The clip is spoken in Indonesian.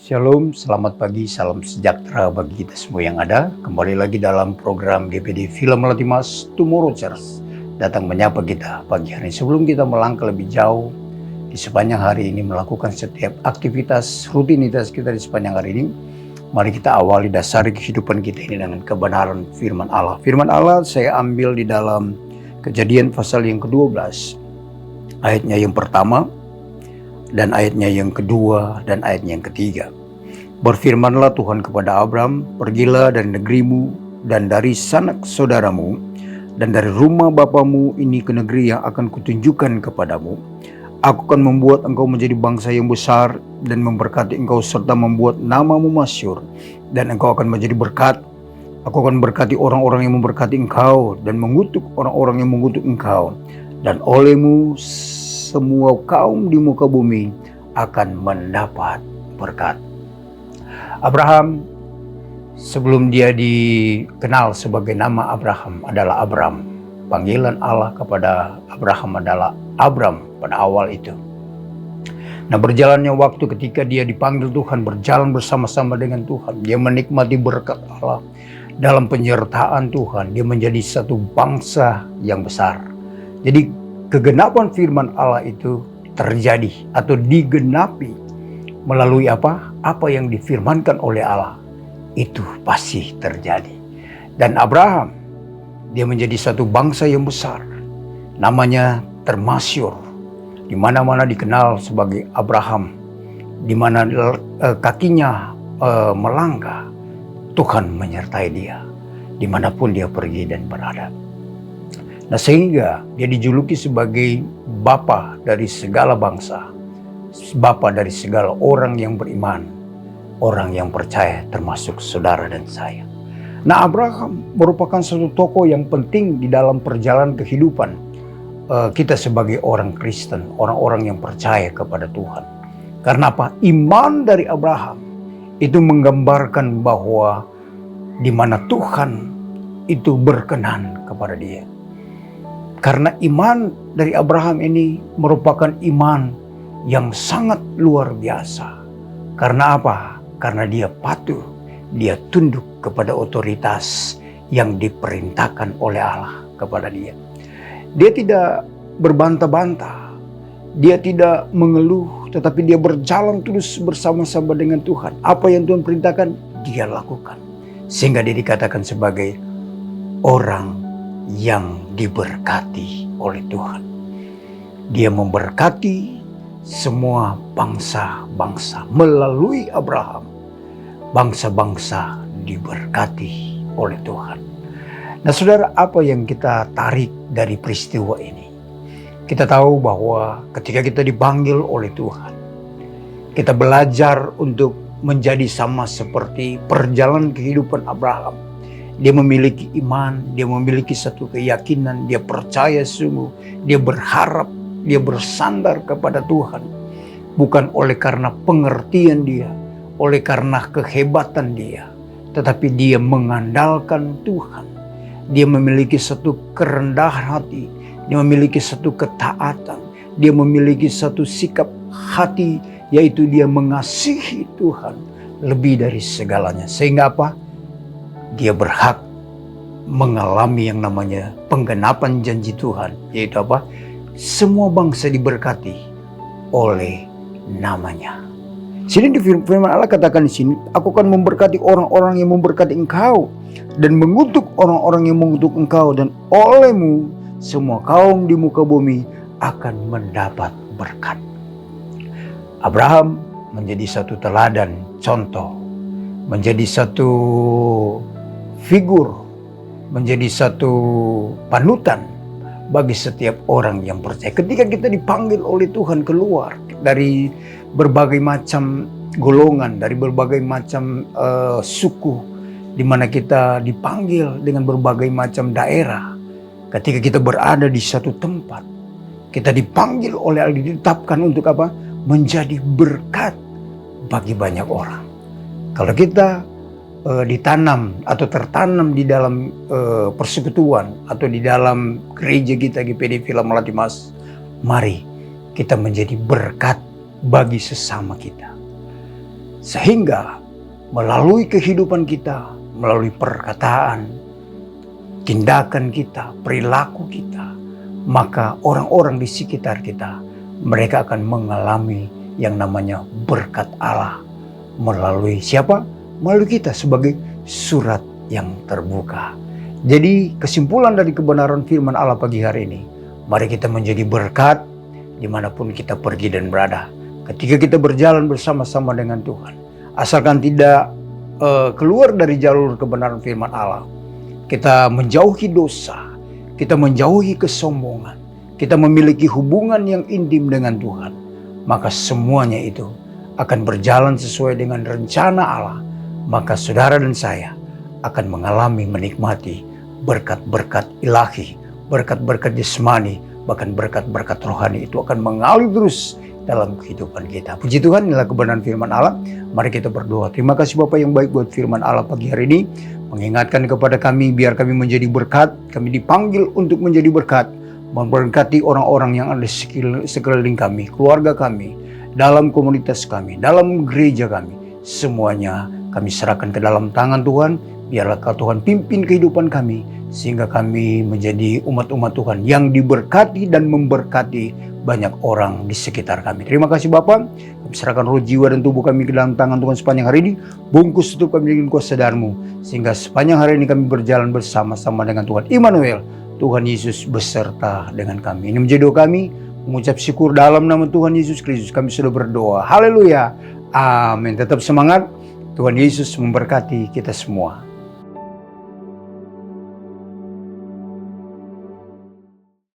Shalom, selamat pagi, salam sejahtera bagi kita semua yang ada. Kembali lagi dalam program GPD Film Latimas Tomorrow Church. Datang menyapa kita pagi hari. Sebelum kita melangkah lebih jauh di sepanjang hari ini, melakukan setiap aktivitas, rutinitas kita di sepanjang hari ini, mari kita awali dasari kehidupan kita ini dengan kebenaran firman Allah. Firman Allah saya ambil di dalam Kejadian pasal yang ke-12, ayatnya yang pertama, dan ayatnya yang kedua, dan ayatnya yang ketiga. Berfirmanlah Tuhan kepada Abram, pergilah dari negerimu, dan dari sanak saudaramu, dan dari rumah bapamu ini ke negeri yang akan kutunjukkan kepadamu. Aku akan membuat engkau menjadi bangsa yang besar, dan memberkati engkau serta membuat namamu masyhur, dan engkau akan menjadi berkat. Aku akan berkati orang-orang yang memberkati engkau, dan mengutuk orang-orang yang mengutuk engkau, dan olehmu semua kaum di muka bumi akan mendapat berkat. Abraham, sebelum dia dikenal sebagai nama Abraham adalah Abram. Panggilan Allah kepada Abraham adalah Abram pada awal itu. Nah, berjalannya waktu ketika dia dipanggil Tuhan, berjalan bersama-sama dengan Tuhan, dia menikmati berkat Allah. Dalam penyertaan Tuhan, dia menjadi satu bangsa yang besar. Jadi kegenapan firman Allah itu terjadi atau digenapi melalui apa? Apa yang difirmankan oleh Allah itu pasti terjadi. Dan Abraham, dia menjadi satu bangsa yang besar. Namanya termasyhur, di mana-mana dikenal sebagai Abraham, di mana kakinya melangkah, Tuhan menyertai dia dimanapun dia pergi dan berada. Nah, sehingga dia dijuluki sebagai bapa dari segala bangsa, bapa dari segala orang yang beriman, orang yang percaya, termasuk saudara dan saya. Nah, Abraham merupakan satu tokoh yang penting di dalam perjalanan kehidupan kita sebagai orang Kristen, orang-orang yang percaya kepada Tuhan. Karena apa? Iman dari Abraham itu menggambarkan bahwa di mana Tuhan itu berkenan kepada dia. Karena iman dari Abraham ini merupakan iman yang sangat luar biasa. Karena apa? Karena dia patuh, dia tunduk kepada otoritas yang diperintahkan oleh Allah kepada dia. Dia tidak berbantah-bantah, dia tidak mengeluh, tetapi dia berjalan terus bersama-sama dengan Tuhan. Apa yang Tuhan perintahkan, dia lakukan. Sehingga dia dikatakan sebagai orang yang diberkati oleh Tuhan. Dia memberkati semua bangsa-bangsa melalui Abraham. Bangsa-bangsa diberkati oleh Tuhan. Nah, saudara, apa yang kita tarik dari peristiwa ini? Kita tahu bahwa ketika kita dipanggil oleh Tuhan, kita belajar untuk menjadi sama seperti perjalanan kehidupan Abraham. Dia memiliki iman, dia memiliki satu keyakinan, dia percaya sungguh, dia berharap, dia bersandar kepada Tuhan. Bukan oleh karena pengertian dia, oleh karena kehebatan dia, tetapi dia mengandalkan Tuhan. Dia memiliki satu kerendahan hati, dia memiliki satu ketaatan, dia memiliki satu sikap hati, yaitu dia mengasihi Tuhan lebih dari segalanya. Sehingga apa? Dia berhak mengalami yang namanya penggenapan janji Tuhan, yaitu apa? Semua bangsa diberkati oleh namanya. Sini di firman Allah katakan di sini, aku akan memberkati orang-orang yang memberkati engkau, dan mengutuk orang-orang yang mengutuk engkau, dan olehmu semua kaum di muka bumi akan mendapat berkat. Abraham menjadi satu teladan, contoh, menjadi satu figur, menjadi satu panutan bagi setiap orang yang percaya. Ketika kita dipanggil oleh Tuhan keluar dari berbagai macam golongan, dari berbagai macam suku, di mana kita dipanggil dengan berbagai macam daerah. Ketika kita berada di satu tempat, kita dipanggil oleh Allah, ditetapkan untuk apa? Menjadi berkat bagi banyak orang. Kalau kita ditanam atau tertanam di dalam persekutuan atau di dalam gereja kita GPD Film Latimas, mari kita menjadi berkat bagi sesama kita. Sehingga melalui kehidupan kita, melalui perkataan, tindakan kita, perilaku kita, maka orang-orang di sekitar kita, mereka akan mengalami yang namanya berkat Allah. Melalui siapa? Melalui kita sebagai surat yang terbuka. Jadi kesimpulan dari kebenaran firman Allah pagi hari ini, mari kita menjadi berkat dimanapun kita pergi dan berada. Ketika kita berjalan bersama-sama dengan Tuhan, asalkan tidak keluar dari jalur kebenaran firman Allah, kita menjauhi dosa, kita menjauhi kesombongan, kita memiliki hubungan yang intim dengan Tuhan, maka semuanya itu akan berjalan sesuai dengan rencana Allah. Maka saudara dan saya akan mengalami, menikmati berkat-berkat ilahi, berkat-berkat jasmani, bahkan berkat-berkat rohani itu akan mengalir terus dalam kehidupan kita. Puji Tuhan, inilah kebenaran firman Allah. Mari kita berdoa. Terima kasih Bapa yang baik buat firman Allah pagi hari ini. Mengingatkan kepada kami, biar kami menjadi berkat. Kami dipanggil untuk menjadi berkat. Memberkati orang-orang yang ada sekeliling kami, keluarga kami, dalam komunitas kami, dalam gereja kami. Semuanya kami serahkan ke dalam tangan Tuhan. Biarlah Tuhan pimpin kehidupan kami, sehingga kami menjadi umat-umat Tuhan yang diberkati dan memberkati banyak orang di sekitar kami. Terima kasih Bapa. Kami serahkan roh, jiwa, dan tubuh kami ke dalam tangan Tuhan sepanjang hari ini. Bungkus tutup kami dengan kuasa darmu, sehingga sepanjang hari ini kami berjalan bersama-sama dengan Tuhan Immanuel. Tuhan Yesus beserta dengan kami. Ini menjadi doa kami. Mengucap syukur dalam nama Tuhan Yesus Kristus. Kami sudah berdoa. Haleluya. Amin. Tetap semangat. Tuhan Yesus memberkati kita semua.